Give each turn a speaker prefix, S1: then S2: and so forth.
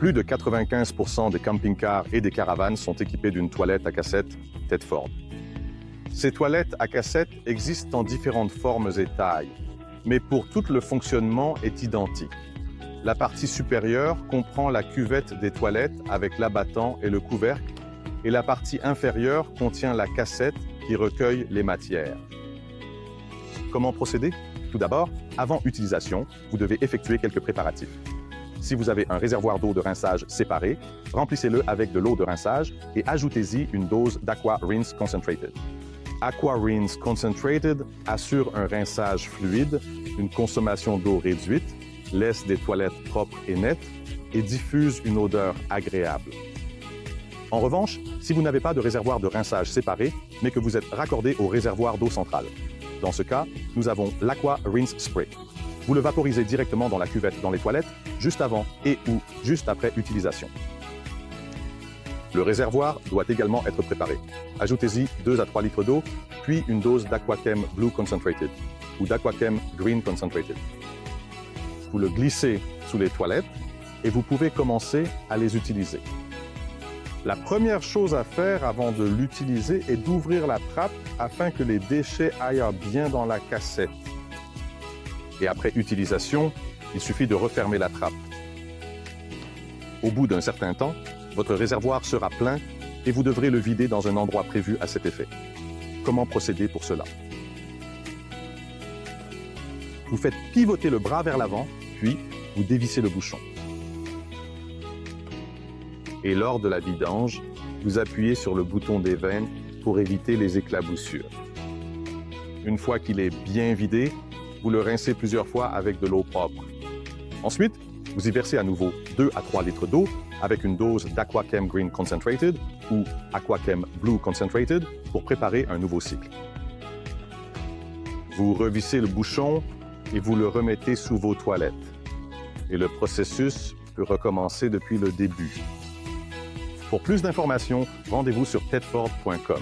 S1: Plus de 95% des camping-cars et des caravanes sont équipés d'une toilette à cassette Tedford. Ces toilettes à cassette existent en différentes formes et tailles, mais pour tout le fonctionnement est identique. La partie supérieure comprend la cuvette des toilettes avec l'abattant et le couvercle, et la partie inférieure contient la cassette qui recueille les matières. Comment procéder? Tout d'abord, avant utilisation, vous devez effectuer quelques préparatifs. Si vous avez un réservoir d'eau de rinçage séparé, remplissez-le avec de l'eau de rinçage et ajoutez-y une dose d'Aqua Rinse Concentrated. Aqua Rinse Concentrated assure un rinçage fluide, une consommation d'eau réduite, laisse des toilettes propres et nettes et diffuse une odeur agréable. En revanche, si vous n'avez pas de réservoir de rinçage séparé, mais que vous êtes raccordé au réservoir d'eau centrale, dans ce cas, nous avons l'Aqua Rinse Spray. Vous le vaporisez directement dans la cuvette dans les toilettes, juste avant et ou juste après utilisation. Le réservoir doit également être préparé. Ajoutez-y 2 à 3 litres d'eau, puis une dose d'Aquachem Blue Concentrated ou d'Aquachem Green Concentrated. Vous le glissez sous les toilettes et vous pouvez commencer à les utiliser. La première chose à faire avant de l'utiliser est d'ouvrir la trappe afin que les déchets aillent bien dans la cassette. Et après utilisation, il suffit de refermer la trappe. Au bout d'un certain temps, votre réservoir sera plein et vous devrez le vider dans un endroit prévu à cet effet. Comment procéder pour cela? Vous faites pivoter le bras vers l'avant, puis vous dévissez le bouchon. Et lors de la vidange, vous appuyez sur le bouton des veines pour éviter les éclaboussures. Une fois qu'il est bien vidé, vous le rincez plusieurs fois avec de l'eau propre. Ensuite, vous y versez à nouveau 2 à 3 litres d'eau avec une dose d'Aquachem Green Concentrated ou Aquachem Blue Concentrated pour préparer un nouveau cycle. Vous revissez le bouchon et vous le remettez sous vos toilettes. Et le processus peut recommencer depuis le début. Pour plus d'informations, rendez-vous sur tedford.com.